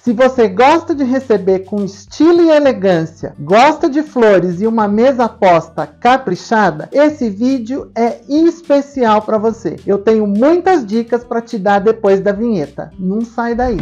Se você gosta de receber com estilo e elegância, gosta de flores e uma mesa posta caprichada, esse vídeo é especial para você. Eu tenho muitas dicas para te dar depois da vinheta. Não sai daí.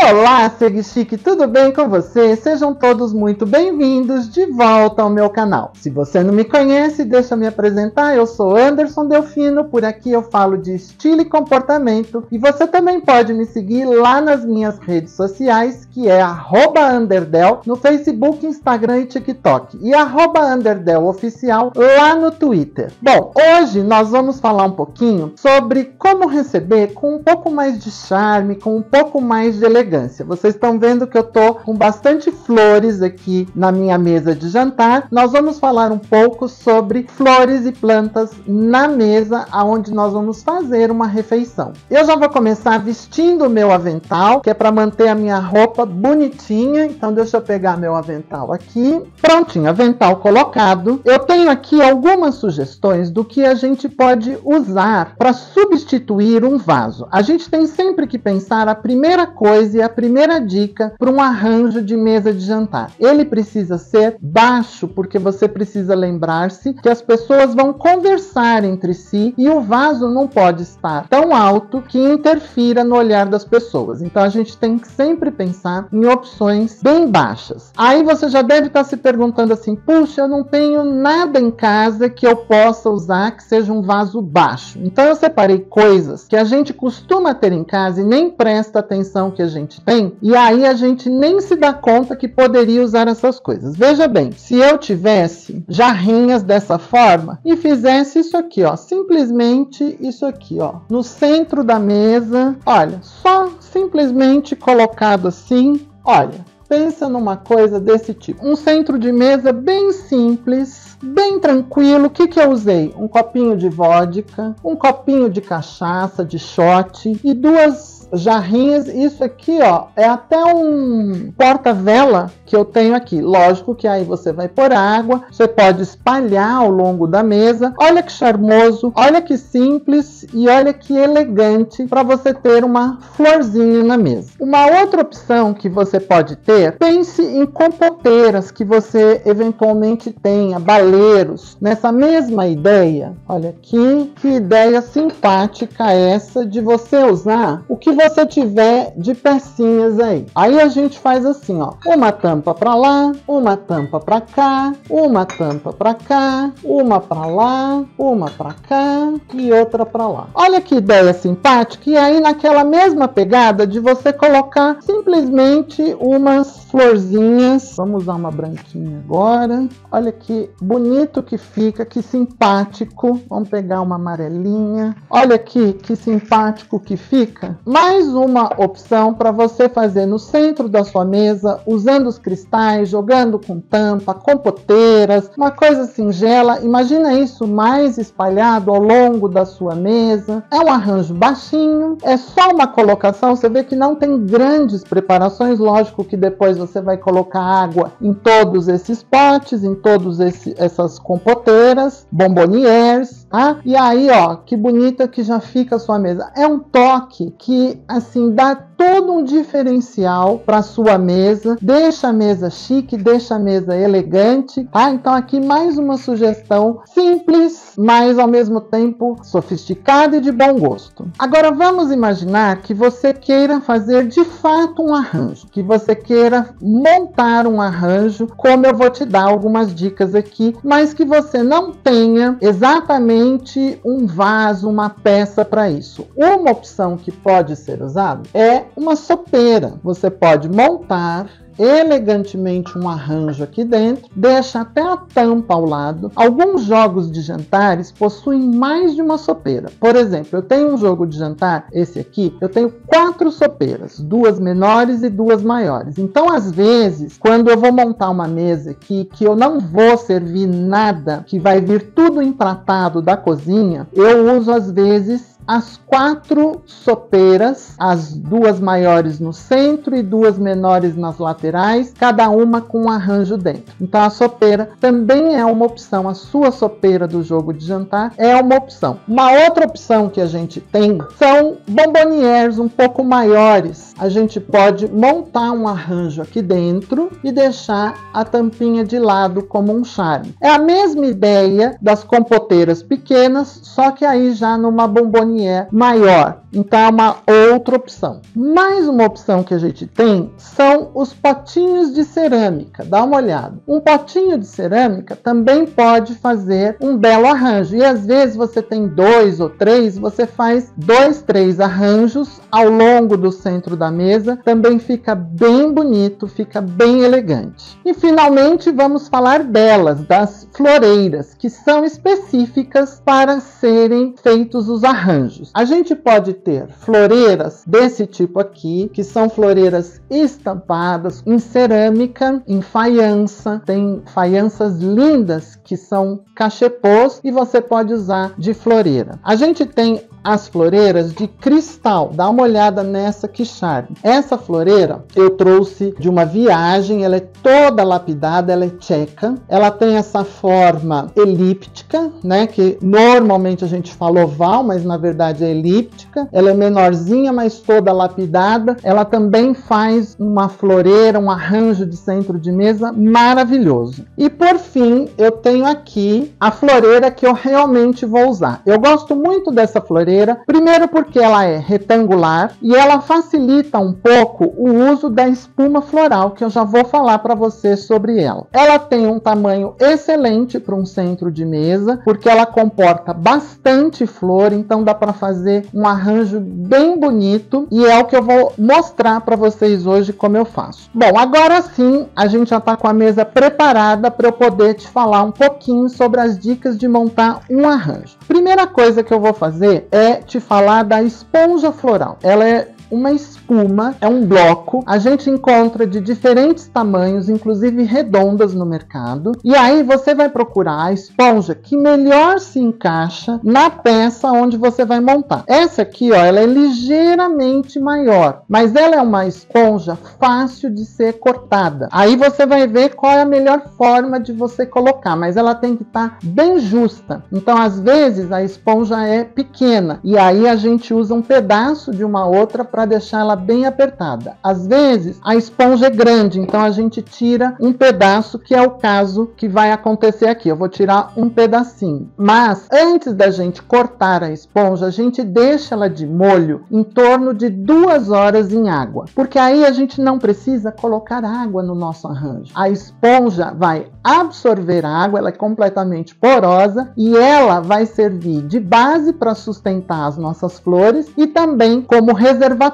Olá, Segue Chique, tudo bem com você? Sejam todos muito bem-vindos de volta ao meu canal. Se você não me conhece, deixa eu me apresentar. Eu sou Anderson Delfino, por aqui eu falo de estilo e comportamento. E você também pode me seguir lá nas minhas redes sociais, que é @Underdel, no Facebook, Instagram e TikTok. E @UnderdelOficial lá no Twitter. Bom, hoje nós vamos falar um pouquinho sobre como receber com um pouco mais de charme, com um pouco mais de elegância. Vocês estão vendo que eu tô com bastante flores aqui na minha mesa de jantar. Nós vamos falar um pouco sobre flores e plantas na mesa onde nós vamos fazer uma refeição. Eu já vou começar vestindo o meu avental, que é para manter a minha roupa bonitinha. Então deixa eu pegar meu avental aqui. Prontinho, avental colocado. Eu tenho aqui algumas sugestões do que a gente pode usar para substituir um vaso. A gente tem sempre que pensar a primeira coisa e a primeira dica para um arranjo de mesa de jantar. Ele precisa ser baixo, porque você precisa lembrar-se que as pessoas vão conversar entre si e o vaso não pode estar tão alto que interfira no olhar das pessoas. Então a gente tem que sempre pensar em opções bem baixas. Aí você já deve estar se perguntando assim: puxa, eu não tenho nada em casa que eu possa usar que seja um vaso baixo. Então eu separei coisas que a gente costuma ter em casa e nem presta atenção que a gente tem, e aí a gente nem se dá conta que poderia usar essas coisas. Veja bem, se eu tivesse jarrinhas dessa forma e fizesse isso aqui, ó, simplesmente isso aqui, ó, no centro da mesa, olha, só simplesmente colocado assim, olha, pensa numa coisa desse tipo. Um centro de mesa bem simples, bem tranquilo. O que eu usei? Um copinho de vodka, um copinho de cachaça, de shot e duas jarrinhas. Isso aqui, ó, é até um porta-vela que eu tenho aqui. Lógico que aí você vai pôr água, você pode espalhar ao longo da mesa. Olha que charmoso, olha que simples e olha que elegante para você ter uma florzinha na mesa. Uma outra opção que você pode ter, pense em compoteiras que você eventualmente tenha, baleiros, nessa mesma ideia. Olha aqui, que ideia simpática essa de você usar o que você tiver de pecinhas aí. Aí a gente faz assim, ó, uma tampa para lá, uma tampa para cá, uma tampa para cá, uma para lá, uma para cá e outra para lá. Olha que ideia simpática. E aí naquela mesma pegada de você colocar simplesmente umas florzinhas. Vamos usar uma branquinha agora. Olha que bonito que fica, que simpático. Vamos pegar uma amarelinha. Olha aqui que simpático que fica. Mais uma opção para você fazer no centro da sua mesa, usando os cristais, jogando com tampa, compoteiras, uma coisa singela. Imagina isso mais espalhado ao longo da sua mesa. É um arranjo baixinho, é só uma colocação. Você vê que não tem grandes preparações. Lógico que depois você vai colocar água em todos esses potes, em todas essas compoteiras, bombonières, tá? E aí, ó, que bonita que já fica a sua mesa. É um toque que, assim, dá todo um diferencial para sua mesa, deixa a mesa chique, deixa a mesa elegante, tá? Então aqui mais uma sugestão simples, mas ao mesmo tempo sofisticada e de bom gosto. Agora vamos imaginar que você queira fazer de fato um arranjo, que você queira montar um arranjo, como eu vou te dar algumas dicas aqui, mas que você não tenha exatamente um vaso, uma peça para isso. Uma opção que pode ser usada é uma sopeira. Você pode montar elegantemente um arranjo aqui dentro, deixa até a tampa ao lado. Alguns jogos de jantares possuem mais de uma sopeira. Por exemplo, eu tenho um jogo de jantar, esse aqui, eu tenho 4 sopeiras, 2 menores e 2 maiores. Então, às vezes, quando eu vou montar uma mesa aqui, que eu não vou servir nada, que vai vir tudo empratado da cozinha, eu uso às vezes as 4 sopeiras, as 2 maiores no centro e 2 menores nas laterais, cada uma com um arranjo dentro. Então a sopeira também é uma opção, a sua sopeira do jogo de jantar é uma opção. Uma outra opção que a gente tem são bombonières um pouco maiores. A gente pode montar um arranjo aqui dentro e deixar a tampinha de lado como um charme. É a mesma ideia das compoteiras pequenas, só que aí já numa bombonière maior. Então é uma outra opção. Mais uma opção que a gente tem são os potinhos de cerâmica. Dá uma olhada. Um potinho de cerâmica também pode fazer um belo arranjo. E às vezes você tem 2 ou 3, você faz 2, 3 arranjos ao longo do centro da mesa. Também fica bem bonito, fica bem elegante. E finalmente vamos falar delas, das floreiras, que são específicas para serem feitos os arranjos. A gente pode ter floreiras desse tipo aqui, que são floreiras estampadas em cerâmica, em faiança. Tem faianças lindas que são cachepôs e você pode usar de floreira. A gente tem as floreiras de cristal. Dá uma olhada nessa, que charme. Essa floreira eu trouxe de uma viagem, ela é toda lapidada, ela é tcheca. Ela tem essa forma elíptica, né, que normalmente a gente fala oval, mas na verdade é elíptica. Ela é menorzinha, mas toda lapidada. Ela também faz uma floreira, um arranjo de centro de mesa maravilhoso. E por fim, eu tenho aqui a floreira que eu realmente vou usar. Eu gosto muito dessa floreira, primeiro porque ela é retangular e ela facilita um pouco o uso da espuma floral, que eu já vou falar para você sobre ela. Ela tem um tamanho excelente para um centro de mesa, porque ela comporta bastante flor, então dá para fazer um arranjo bem bonito e é o que eu vou mostrar para vocês hoje como eu faço. Bom, agora sim a gente já está com a mesa preparada para eu poder te falar um pouquinho sobre as dicas de montar um arranjo. Primeira coisa que eu vou fazer é te falar da esponja floral. Ela é uma espuma, é um bloco, a gente encontra de diferentes tamanhos, inclusive redondas no mercado, e aí você vai procurar a esponja que melhor se encaixa na peça onde você vai montar. Essa aqui, ó, ela é ligeiramente maior, mas ela é uma esponja fácil de ser cortada. Aí você vai ver qual é a melhor forma de você colocar, mas ela tem que estar bem justa. Então, às vezes, a esponja é pequena, e aí a gente usa um pedaço de uma outra para deixar ela bem apertada. Às vezes a esponja é grande, então a gente tira um pedaço, que é o caso que vai acontecer aqui. Eu vou tirar um pedacinho. Mas antes da gente cortar a esponja, a gente deixa ela de molho em torno de 2 horas em água, porque aí a gente não precisa colocar água no nosso arranjo. A esponja vai absorver a água, ela é completamente porosa e ela vai servir de base para sustentar as nossas flores e também como reservatório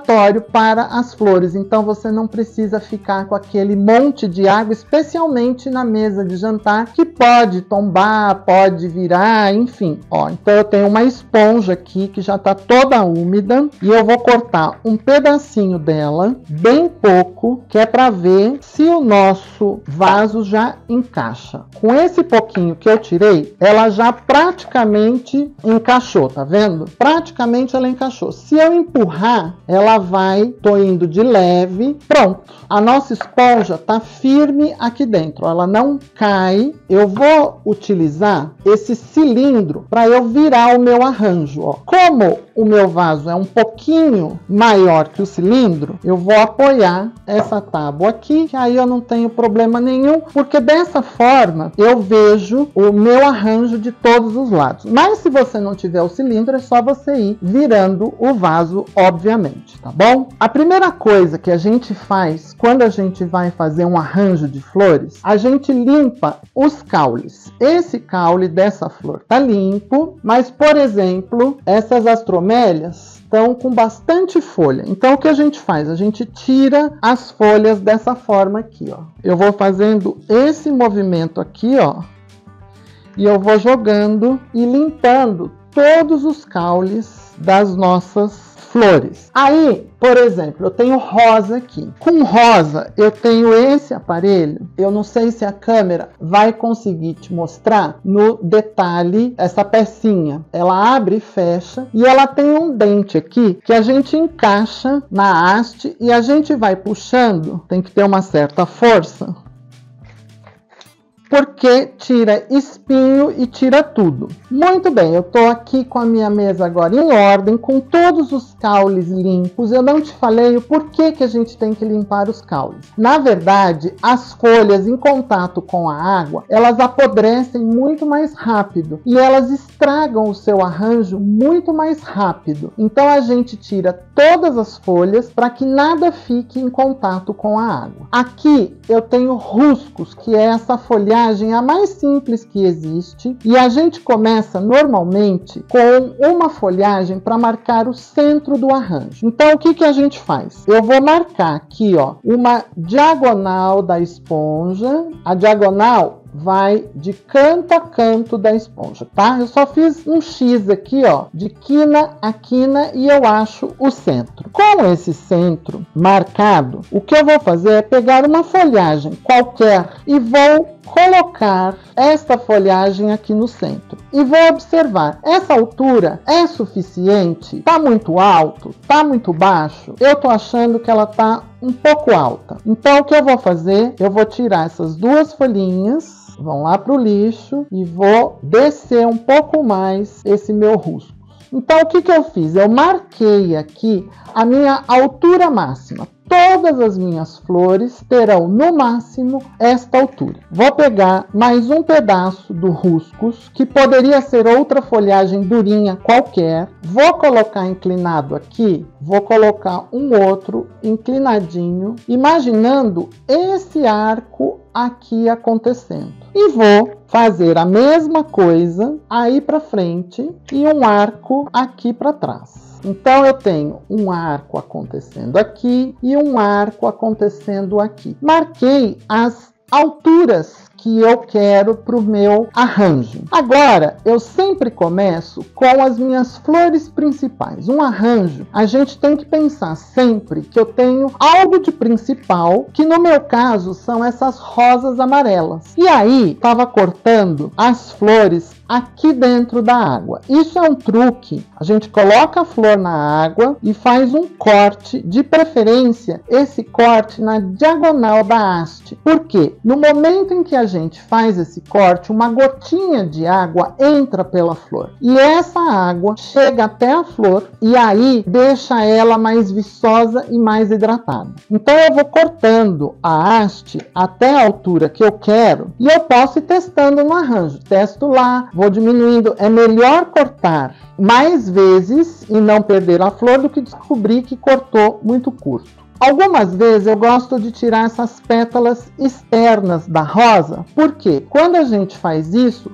para as flores. Então você não precisa ficar com aquele monte de água, especialmente na mesa de jantar, que pode tombar, pode virar, enfim. Ó, então eu tenho uma esponja aqui que já está toda úmida e eu vou cortar um pedacinho dela, bem pouco, que é para ver se o nosso vaso já encaixa. Com esse pouquinho que eu tirei, ela já praticamente encaixou, tá vendo? Praticamente ela encaixou. Se eu empurrar, ela vai, tô indo de leve, pronto. A nossa esponja tá firme aqui dentro, ela não cai. Eu vou utilizar esse cilindro para eu virar o meu arranjo, ó. Como o meu vaso é um pouquinho maior que o cilindro, eu vou apoiar essa tábua aqui, que aí eu não tenho problema nenhum, porque dessa forma eu vejo o meu arranjo de todos os lados. Mas se você não tiver o cilindro, é só você ir virando o vaso, obviamente. seguinte, tá bom? A primeira coisa que a gente faz quando a gente vai fazer um arranjo de flores, a gente limpa os caules. Esse caule dessa flor tá limpo, mas, por exemplo, essas astromélias estão com bastante folha. Então, o que a gente faz? A gente tira as folhas dessa forma aqui, ó. Eu vou fazendo esse movimento aqui, ó, e eu vou jogando e limpando todos os caules das nossas flores. Aí, por exemplo, eu tenho rosa aqui. Com rosa, eu tenho esse aparelho. Eu não sei se a câmera vai conseguir te mostrar no detalhe essa pecinha. Ela abre e fecha e ela tem um dente aqui que a gente encaixa na haste e a gente vai puxando. Tem que ter uma certa força, porque tira espinho e tira tudo. Muito bem, eu estou aqui com a minha mesa agora em ordem, com todos os caules limpos. Eu não te falei o porquê que a gente tem que limpar os caules. Na verdade, as folhas em contato com a água, elas apodrecem muito mais rápido e elas estragam o seu arranjo muito mais rápido. Então a gente tira todas as folhas para que nada fique em contato com a água. Aqui eu tenho ruscos, que é essa folhagem a mais simples que existe, e a gente começa normalmente com uma folhagem para marcar o centro do arranjo. Então o que a gente faz? Eu vou marcar aqui, ó, uma diagonal da esponja. A diagonal vai de canto a canto da esponja, tá? Eu só fiz um X aqui, ó, de quina a quina, e eu acho o centro. Com esse centro marcado, o que eu vou fazer é pegar uma folhagem qualquer e vou colocar esta folhagem aqui no centro. E vou observar, essa altura é suficiente? Tá muito alto? Tá muito baixo? Eu tô achando que ela tá um pouco alta. Então o que eu vou fazer? Eu vou tirar essas duas folhinhas, vão lá para o lixo, e vou descer um pouco mais esse meu rusco. Então o que eu fiz? Eu marquei aqui a minha altura máxima. Todas as minhas flores terão no máximo esta altura. Vou pegar mais um pedaço do ruscus, que poderia ser outra folhagem durinha qualquer. Vou colocar inclinado aqui, vou colocar um outro inclinadinho, imaginando esse arco aqui acontecendo. E vou fazer a mesma coisa aí para frente e um arco aqui para trás. Então eu tenho um arco acontecendo aqui e um arco acontecendo aqui. Marquei as alturas que eu quero para o meu arranjo. Agora, eu sempre começo com as minhas flores principais. Um arranjo, a gente tem que pensar sempre que eu tenho algo de principal, que no meu caso são essas rosas amarelas. E aí, estava cortando as flores aqui dentro da água. Isso é um truque. A gente coloca a flor na água e faz um corte, de preferência, esse corte na diagonal da haste. Por quê? No momento em que a gente faz esse corte, uma gotinha de água entra pela flor. E essa água chega até a flor e aí deixa ela mais viçosa e mais hidratada. Então eu vou cortando a haste até a altura que eu quero e eu posso ir testando no arranjo. Testo lá, vou diminuindo. É melhor cortar mais vezes e não perder a flor do que descobrir que cortou muito curto. Algumas vezes eu gosto de tirar essas pétalas externas da rosa, porque quando a gente faz isso,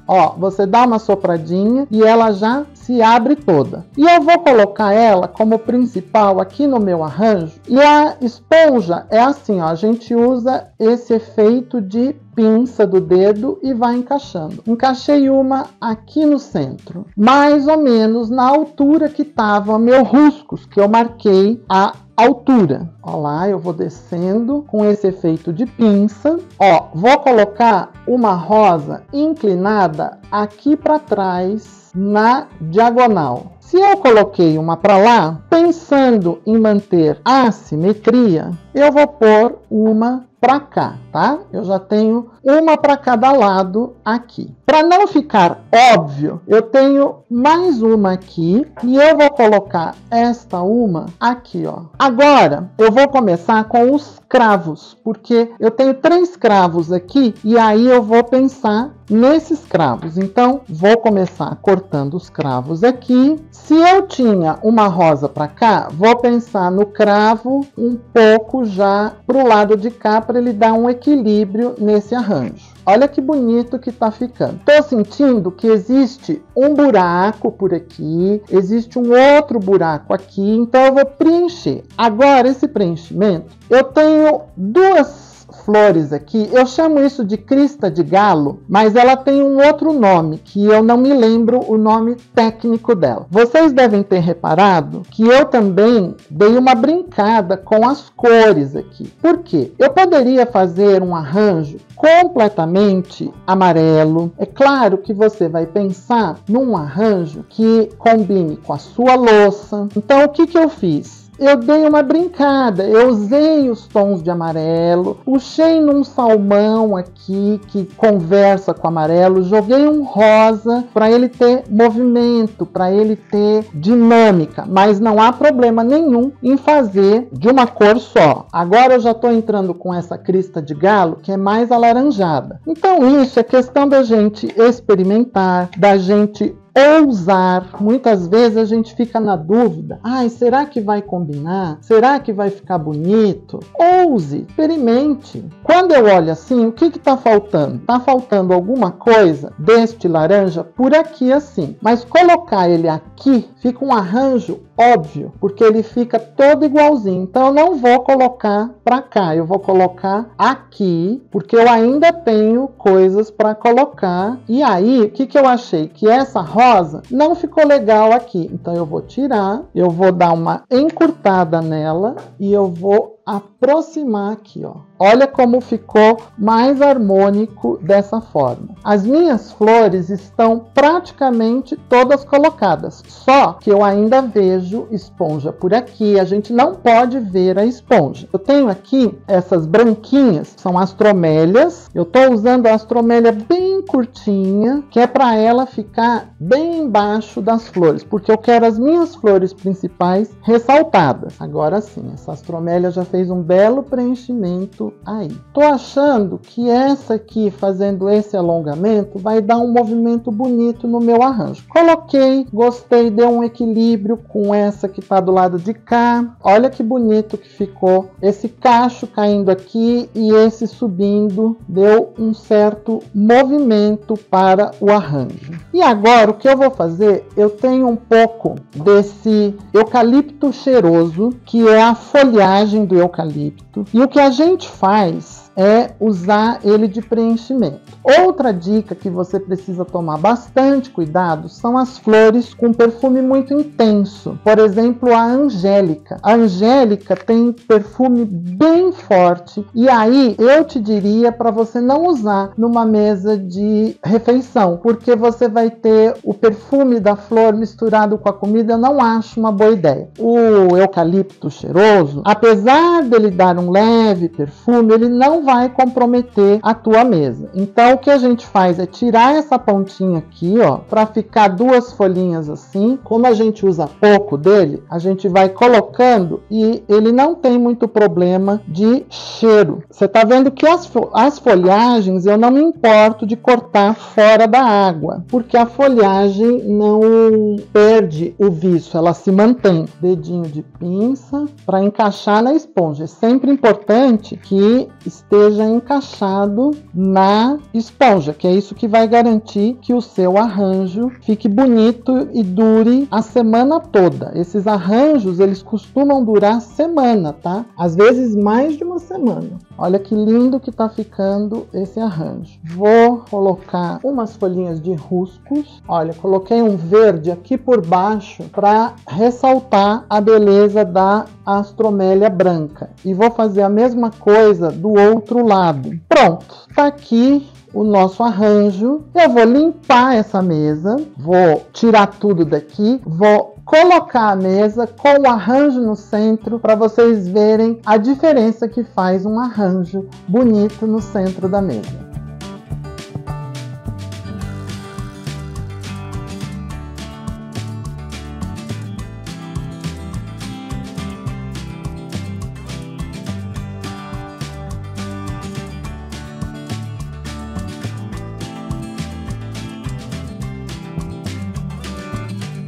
ó, você dá uma sopradinha e ela já se abre toda. E eu vou colocar ela como principal aqui no meu arranjo. E a esponja é assim, ó, a gente usa esse efeito de pinça do dedo e vai encaixando. Encaixei uma aqui no centro, mais ou menos na altura que estava meu ruscus, que eu marquei a altura. Ó lá, eu vou descendo com esse efeito de pinça. Ó, vou colocar uma rosa inclinada aqui para trás na diagonal. Se eu coloquei uma para lá, pensando em manter a simetria, eu vou pôr uma para cá, tá? Eu já tenho uma para cada lado aqui. Para não ficar óbvio, eu tenho mais uma aqui e eu vou colocar esta uma aqui, ó. Agora, eu vou começar com os cravos, porque eu tenho 3 cravos aqui e aí eu vou pensar nesses cravos. Então, vou começar cortando os cravos aqui. Se eu tinha uma rosa para cá, vou pensar no cravo um pouco já pro lado de cá, para ele dar um equilíbrio nesse arranjo. Olha que bonito que tá ficando. Tô sentindo que existe um buraco por aqui, existe um outro buraco aqui, então eu vou preencher. Agora, esse preenchimento, eu tenho duas flores aqui, eu chamo isso de crista de galo, mas ela tem um outro nome, que eu não me lembro o nome técnico dela. Vocês devem ter reparado que eu também dei uma brincada com as cores aqui. Por quê? Eu poderia fazer um arranjo completamente amarelo. É claro que você vai pensar num arranjo que combine com a sua louça. Então, o que eu fiz? Eu dei uma brincada, eu usei os tons de amarelo, puxei num salmão aqui que conversa com amarelo, joguei um rosa para ele ter movimento, para ele ter dinâmica, mas não há problema nenhum em fazer de uma cor só. Agora eu já estou entrando com essa crista de galo que é mais alaranjada. Então isso é questão da gente experimentar, da gente ousar. Muitas vezes a gente fica na dúvida, será que vai combinar? Será que vai ficar bonito? Ouse, experimente. Quando eu olho assim, o que está faltando? Está faltando alguma coisa deste laranja por aqui assim, mas colocar ele aqui fica um arranjo óbvio, porque ele fica todo igualzinho. Então eu não vou colocar para cá, eu vou colocar aqui, porque eu ainda tenho coisas para colocar. E aí, o que eu achei? Que essa rosa não ficou legal aqui. Então eu vou tirar, eu vou dar uma encurtada nela e eu vou aproximar aqui, ó. Olha como ficou mais harmônico dessa forma. As minhas flores estão praticamente todas colocadas, só que eu ainda vejo esponja por aqui. A gente não pode ver a esponja. Eu tenho aqui essas branquinhas, são astromélias. Eu estou usando a astromélia bem curtinha, que é para ela ficar bem embaixo das flores, porque eu quero as minhas flores principais ressaltadas. Agora sim, essa astromélia já fez um belo preenchimento aí. Tô achando que essa aqui, fazendo esse alongamento, vai dar um movimento bonito no meu arranjo. Coloquei, gostei, deu um equilíbrio com essa que tá do lado de cá. Olha que bonito que ficou. Esse cacho caindo aqui e esse subindo, deu um certo movimento para o arranjo. E agora, o que eu vou fazer? Eu tenho um pouco desse eucalipto cheiroso, que é a folhagem do eucalipto. E o que a gente faz é usar ele de preenchimento. Outra dica que você precisa tomar bastante cuidado são as flores com perfume muito intenso. Por exemplo, a angélica. A angélica tem perfume bem forte e aí eu te diria para você não usar numa mesa de refeição, porque você vai ter o perfume da flor misturado com a comida. Eu não acho uma boa ideia. O eucalipto cheiroso, apesar dele dar um leve perfume, ele não vai comprometer a tua mesa. Então o que a gente faz é tirar essa pontinha aqui, ó, para ficar duas folhinhas assim. Como a gente usa pouco dele, a gente vai colocando e ele não tem muito problema de cheiro. Você tá vendo que as folhagens eu não me importo de cortar fora da água, porque a folhagem não perde o viço, ela se mantém. Dedinho de pinça para encaixar na esponja. É sempre importante que esteja encaixado na esponja, que é isso que vai garantir que o seu arranjo fique bonito e dure a semana toda. Esses arranjos, eles costumam durar semana, tá? Às vezes mais de uma semana. Olha que lindo que tá ficando esse arranjo. Vou colocar umas folhinhas de ruscos. Olha, coloquei um verde aqui por baixo para ressaltar a beleza da astromélia branca. E vou fazer a mesma coisa do outro lado. Pronto, tá aqui o nosso arranjo. Eu vou limpar essa mesa, vou tirar tudo daqui, vou colocar a mesa com o arranjo no centro para vocês verem a diferença que faz um arranjo bonito no centro da mesa.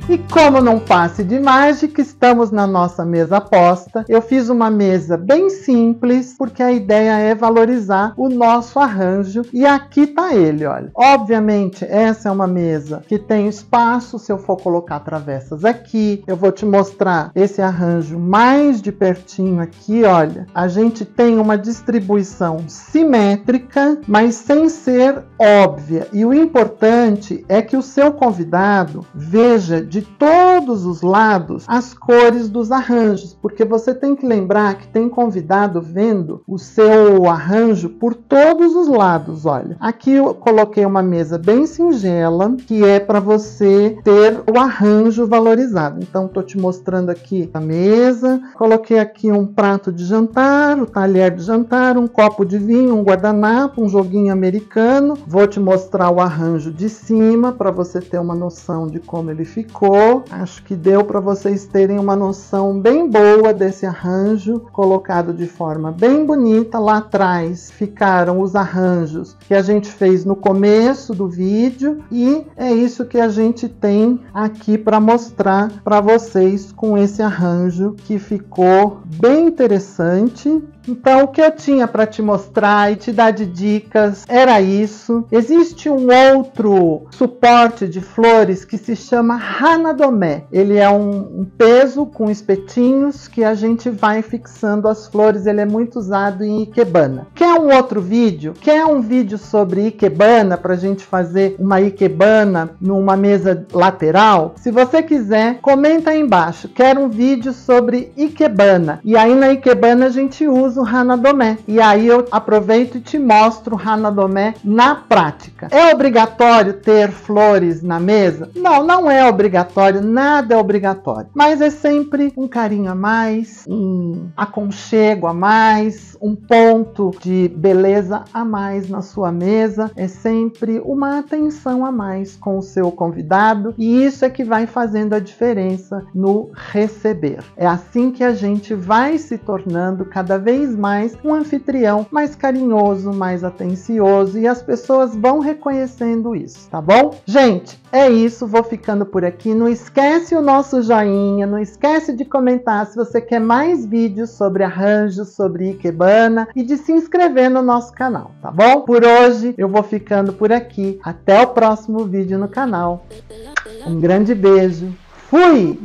E como num passe de mágica, estamos na nossa mesa posta. Eu fiz uma mesa bem simples, porque a ideia é valorizar o nosso arranjo. E aqui tá ele, olha. Obviamente, essa é uma mesa que tem espaço, se eu for colocar travessas aqui. Eu vou te mostrar esse arranjo mais de pertinho aqui, olha. A gente tem uma distribuição simétrica, mas sem ser óbvia. E o importante é que o seu convidado veja de todos os lados as cores dos arranjos, porque você tem que lembrar que tem convidado vendo o seu arranjo por todos os lados, olha. Aqui eu coloquei uma mesa bem singela, que é para você ter o arranjo valorizado. Então, estou te mostrando aqui a mesa, coloquei aqui um prato de jantar, o talher de jantar, um copo de vinho, um guardanapo, um joguinho americano. Vou te mostrar o arranjo de cima para você ter uma noção de como ele ficou. Acho que deu para vocês terem uma noção bem boa desse arranjo, colocado de forma bem bonita. Lá atrás ficaram os arranjos que a gente fez no começo do vídeo e é isso que a gente tem aqui para mostrar para vocês com esse arranjo que ficou bem interessante. Então, o que eu tinha para te mostrar e te dar de dicas era isso. Existe um outro suporte de flores que se chama Hanadomé. Ele é um peso com espetinhos que a gente vai fixando as flores. Ele é muito usado em ikebana. Quer um outro vídeo? Quer um vídeo sobre ikebana para a gente fazer uma ikebana numa mesa lateral? Se você quiser, comenta aí embaixo. Quero um vídeo sobre ikebana. E aí na ikebana a gente usa o Hanadomé. E aí eu aproveito e te mostro o Hanadomé na prática. É obrigatório ter flores na mesa? Não, não é obrigatório, nada é obrigatório. Mas é sempre um carinho a mais, um aconchego a mais, um ponto de beleza a mais na sua mesa. É sempre uma atenção a mais com o seu convidado. E isso é que vai fazendo a diferença no receber. É assim que a gente vai se tornando cada vez mais um anfitrião mais carinhoso, mais atencioso, e as pessoas vão reconhecendo isso, tá bom? Gente, é isso, vou ficando por aqui. Não esquece o nosso joinha, não esquece de comentar se você quer mais vídeos sobre arranjos, sobre ikebana e de se inscrever no nosso canal, tá bom? Por hoje eu vou ficando por aqui. Até o próximo vídeo no canal. Um grande beijo. Fui!